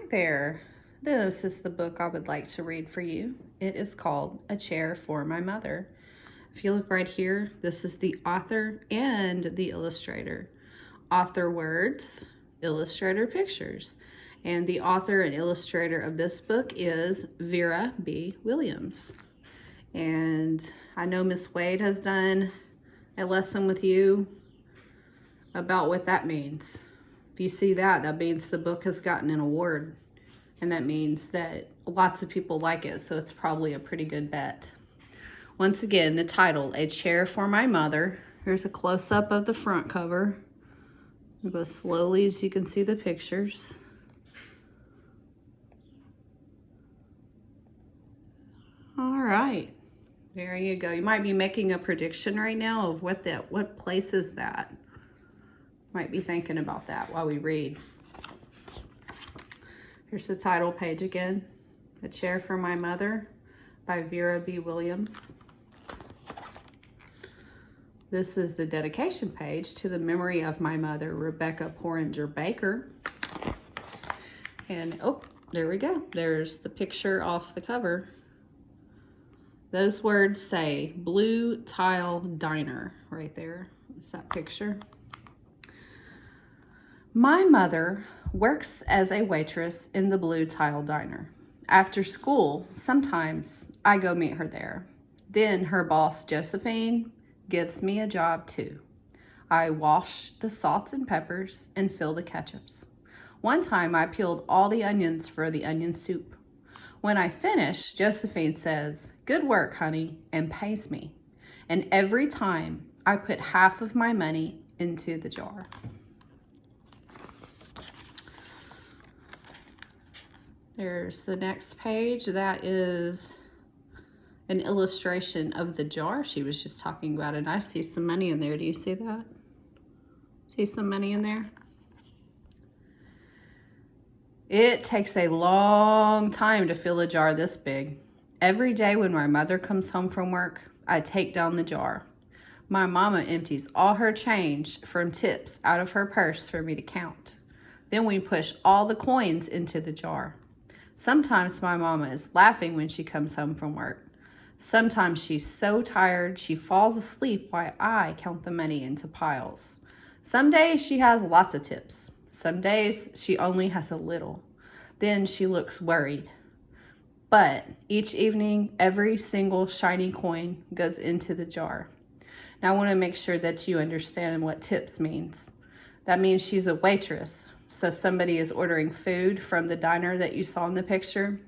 there. This is the book I would like to read for you. It is called A Chair for My Mother. If you look right here, this is the author and the illustrator. Author words, illustrator pictures. And the author and illustrator of this book is Vera B. Williams. And I know Miss Wade has done a lesson with you about what that means. If you see that, that means the book has gotten an award. And that means that lots of people like it, so it's probably a pretty good bet. Once again, the title, A Chair for My Mother. Here's a close-up of the front cover. I'll go slowly so you can see the pictures. All right, there you go. You might be making a prediction right now of what place is that. Might be thinking about that while we read. Here's the title page again. A Chair for My Mother by Vera B. Williams. This is the dedication page to the memory of my mother, Rebecca Porringer Baker. And oh, there we go. There's the picture off the cover. Those words say Blue Tile Diner right there. Is that picture? My mother works as a waitress in the Blue Tile Diner. After school, sometimes I go meet her there. Then her boss, Josephine, gives me a job too. I wash the salts and peppers and fill the ketchups. One time I peeled all the onions for the onion soup. When I finish, Josephine says, "Good work, honey," and pays me. And every time I put half of my money into the jar. There's the next page. That is an illustration of the jar she was just talking about. And I see some money in there. Do you see that? See some money in there? It takes a long time to fill a jar this big. Every day when my mother comes home from work, I take down the jar. My mama empties all her change from tips out of her purse for me to count. Then we push all the coins into the jar. Sometimes my mama is laughing when she comes home from work. Sometimes she's so tired she falls asleep while I count the money into piles. Some days she has lots of tips. Some days she only has a little. Then she looks worried. But each evening, every single shiny coin goes into the jar. Now I want to make sure that you understand what tips means. That means she's a waitress. So somebody is ordering food from the diner that you saw in the picture,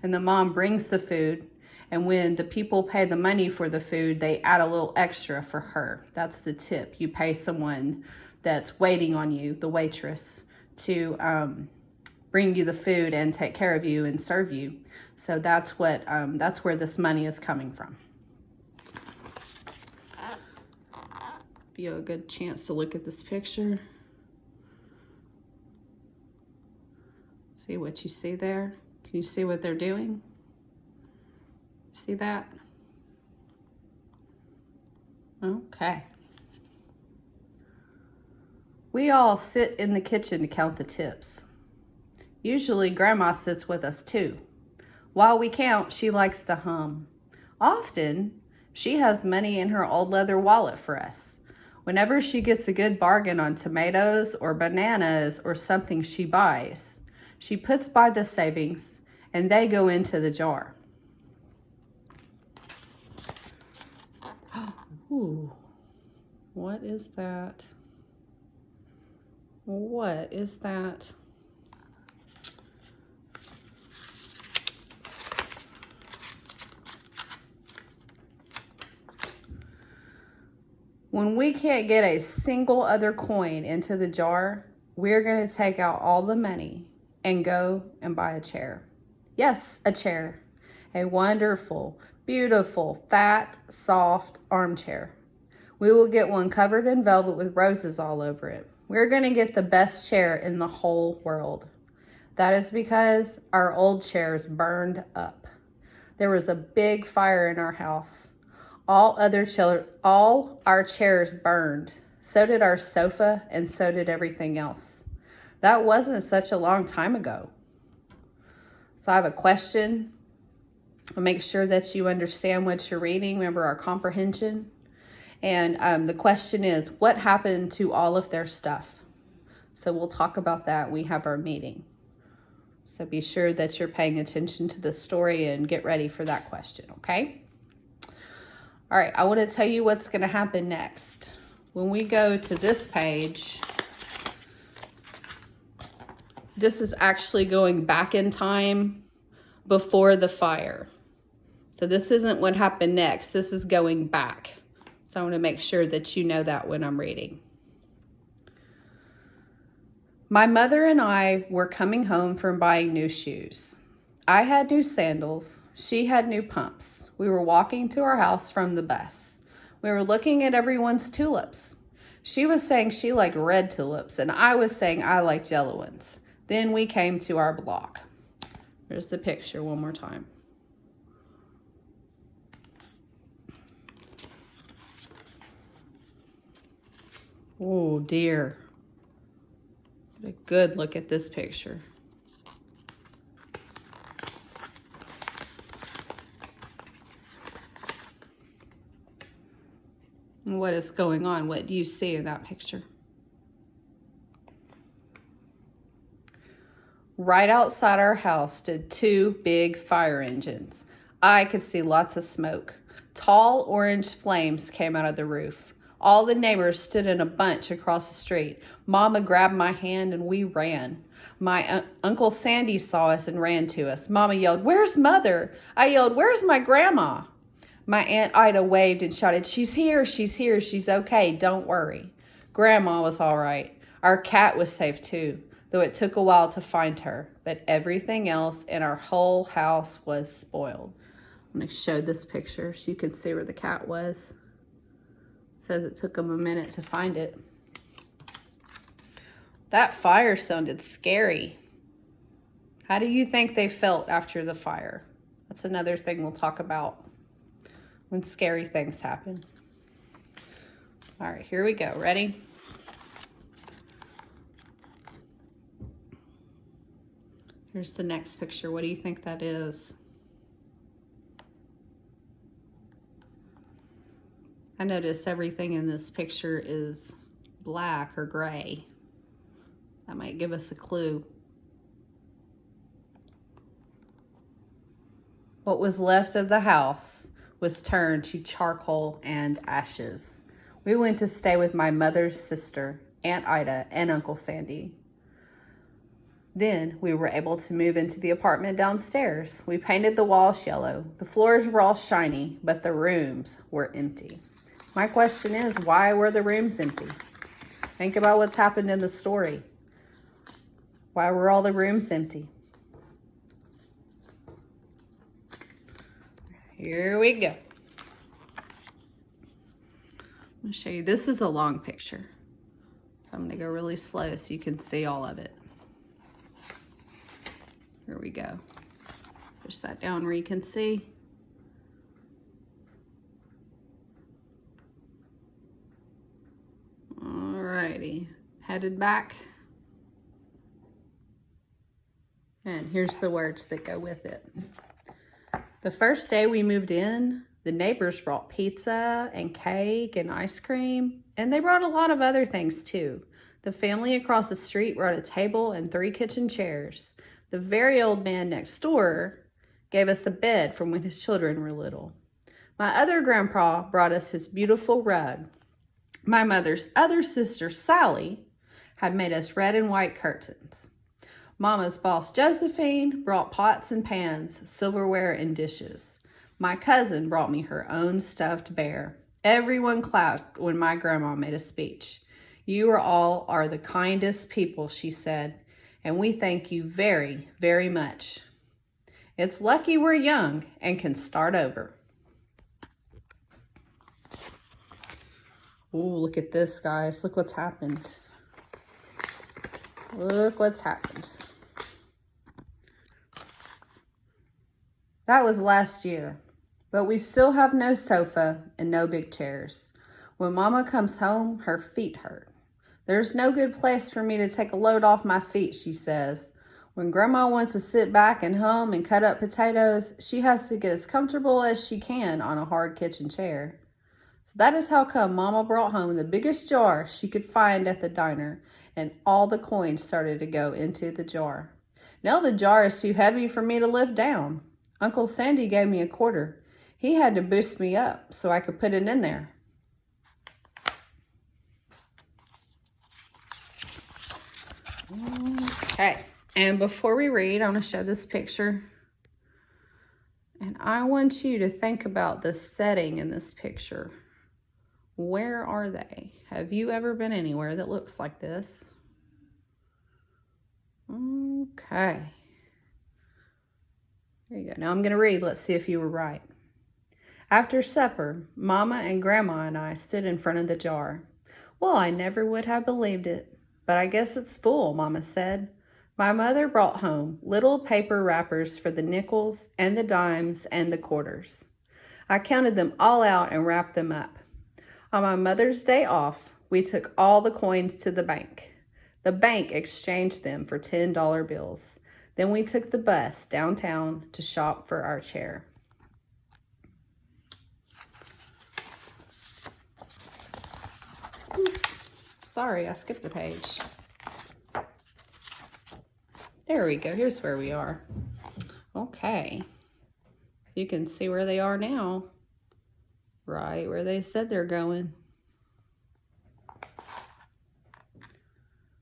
and the mom brings the food, and when the people pay the money for the food, they add a little extra for her. That's the tip. You pay someone that's waiting on you, the waitress, to bring you the food and take care of you and serve you. So that's where this money is coming from. Give you a good chance to look at this picture. See what you see there? Can you see what they're doing? See that? Okay. We all sit in the kitchen to count the tips. Usually Grandma sits with us too. While we count, she likes to hum. Often, she has money in her old leather wallet for us. Whenever she gets a good bargain on tomatoes or bananas or something she buys, she puts by the savings and they go into the jar. Ooh, what is that? What is that? When we can't get a single other coin into the jar, we're going to take out all the money and go and buy a chair. Yes, a chair. A wonderful, beautiful, fat, soft armchair. We will get one covered in velvet with roses all over it. We're going to get the best chair in the whole world. That is because our old chairs burned up. There was a big fire in our house. All our chairs burned. So did our sofa, and so did everything else. That wasn't such a long time ago. So I have a question. I'll make sure that you understand what you're reading. Remember our comprehension. And the question is, what happened to all of their stuff? So we'll talk about that when we have our meeting. So be sure that you're paying attention to the story and get ready for that question, okay? All right, I want to tell you what's going to happen next. When we go to this page, this is actually going back in time before the fire. So this isn't what happened next. This is going back. So I want to make sure that you know that when I'm reading. My mother and I were coming home from buying new shoes. I had new sandals. She had new pumps. We were walking to our house from the bus. We were looking at everyone's tulips. She was saying she liked red tulips, and I was saying I liked yellow ones. Then we came to our block. There's the picture one more time. Oh dear. Get a good look at this picture. What is going on? What do you see in that picture? Right outside our house stood two big fire engines. I could see lots of smoke. Tall orange flames came out of the roof. All the neighbors stood in a bunch across the street. Mama grabbed my hand and we ran. My Uncle Sandy saw us and ran to us. Mama yelled, "Where's Mother?" I yelled, "Where's my grandma?" My Aunt Ida waved and shouted, "She's here, she's here, she's okay, don't worry." Grandma was all right. Our cat was safe too, though it took a while to find her. But everything else in our whole house was spoiled. I'm going to show this picture so you can see where the cat was. It says it took them a minute to find it. That fire sounded scary. How do you think they felt after the fire? That's another thing we'll talk about when scary things happen. All right, here we go. Ready? Here's the next picture. What do you think that is? I notice everything in this picture is black or gray. That might give us a clue. What was left of the house was turned to charcoal and ashes. We went to stay with my mother's sister, Aunt Ida, and Uncle Sandy. Then we were able to move into the apartment downstairs. We painted the walls yellow. The floors were all shiny, but the rooms were empty. My question is, why were the rooms empty? Think about what's happened in the story. Why were all the rooms empty? Here we go. I'm going to show you. This is a long picture. So I'm going to go really slow so you can see all of it. Here we go. Push that down where you can see. Alrighty. Headed back. And here's the words that go with it. The first day we moved in, the neighbors brought pizza and cake and ice cream, and they brought a lot of other things too. The family across the street brought a table and 3 kitchen chairs. The very old man next door gave us a bed from when his children were little. My other grandpa brought us his beautiful rug. My mother's other sister, Sally, had made us red and white curtains. Mama's boss, Josephine, brought pots and pans, silverware, and dishes. My cousin brought me her own stuffed bear. Everyone clapped when my grandma made a speech. "You all are the kindest people," she said, "and we thank you very, very much. It's lucky we're young and can start over." Oh, look at this, guys. Look what's happened. Look what's happened. That was last year, but we still have no sofa and no big chairs. When Mama comes home, her feet hurt. "There's no good place for me to take a load off my feet," she says. When Grandma wants to sit back and hum and cut up potatoes, she has to get as comfortable as she can on a hard kitchen chair. So that is how come Mama brought home the biggest jar she could find at the diner, and all the coins started to go into the jar. Now the jar is too heavy for me to lift down. Uncle Sandy gave me a quarter. He had to boost me up so I could put it in there. Okay, and before we read, I want to show this picture. And I want you to think about the setting in this picture. Where are they? Have you ever been anywhere that looks like this? Okay. There you go. Now I'm going to read. Let's see if you were right. After supper, Mama and Grandma and I stood in front of the jar. Well, I never would have believed it. But I guess it's full, Mama said. My mother brought home little paper wrappers for the nickels and the dimes and the quarters. I counted them all out and wrapped them up. On my Mother's Day off, we took all the coins to the bank. The bank exchanged them for $10 bills. Then we took the bus downtown to shop for our chair. Sorry, I skipped a page. There we go. Here's where we are. Okay. You can see where they are now. Right where they said they're going.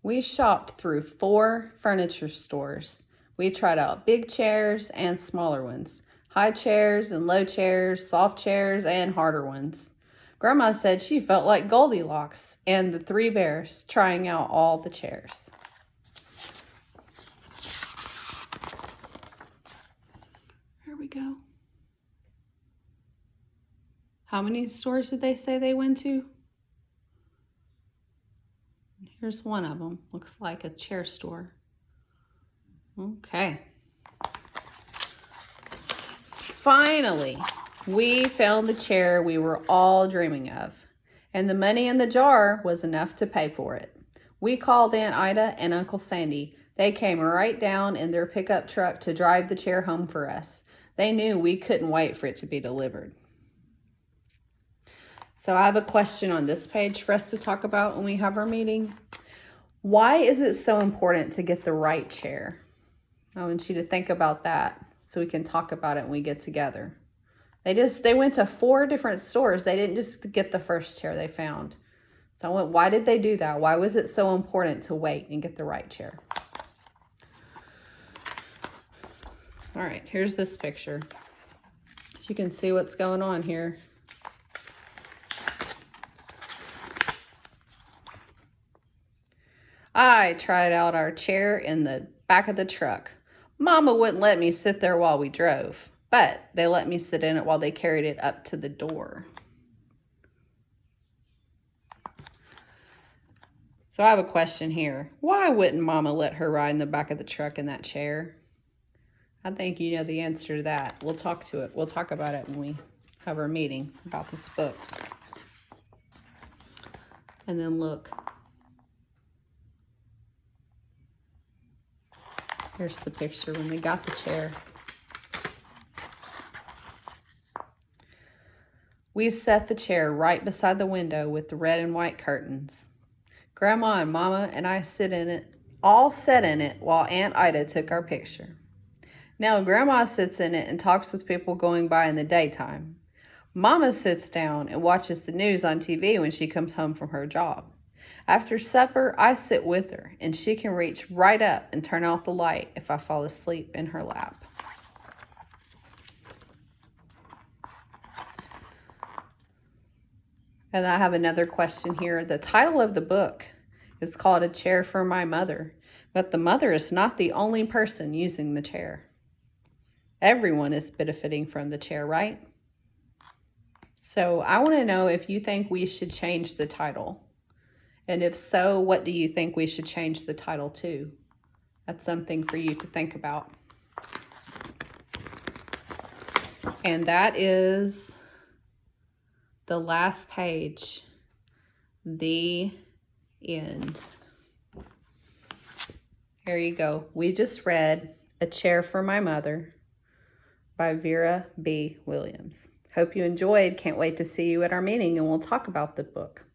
We shopped through 4 furniture stores. We tried out big chairs and smaller ones, high chairs and low chairs, soft chairs and harder ones. Grandma said she felt like Goldilocks and the 3 bears trying out all the chairs. Here we go. How many stores did they say they went to? Here's one of them. Looks like a chair store. Okay. Finally, we found the chair we were all dreaming of, and the money in the jar was enough to pay for it. We called Aunt Ida and Uncle Sandy. They came right down in their pickup truck to drive the chair home for us. They knew we couldn't wait for it to be delivered. So I have a question on this page for us to talk about when we have our meeting. Why is it so important to get the right chair? I want you to think about that so we can talk about it when we get together. They went to 4 different stores. They didn't just get the first chair they found. So why did they do that? Why was it so important to wait and get the right chair? All right, here's this picture. So you can see what's going on here. I tried out our chair in the back of the truck. Mama wouldn't let me sit there while we drove, but they let me sit in it while they carried it up to the door. So I have a question here. Why wouldn't Mama let her ride in the back of the truck in that chair? I think you know the answer to that. We'll talk to it. We'll talk about it when we have our meeting about this book. And then look. Here's the picture when they got the chair. We set the chair right beside the window with the red and white curtains. Grandma and Mama and I all sat in it while Aunt Ida took our picture. Now Grandma sits in it and talks with people going by in the daytime. Mama sits down and watches the news on TV when she comes home from her job. After supper, I sit with her, and she can reach right up and turn off the light if I fall asleep in her lap. And I have another question here. The title of the book is called A Chair for My Mother, but the mother is not the only person using the chair. Everyone is benefiting from the chair, right? So I want to know if you think we should change the title. And if so, what do you think we should change the title to? That's something for you to think about. And that is the last page, the end. Here you go. We just read A Chair for My Mother by Vera B. Williams. Hope you enjoyed. Can't wait to see you at our meeting and we'll talk about the book.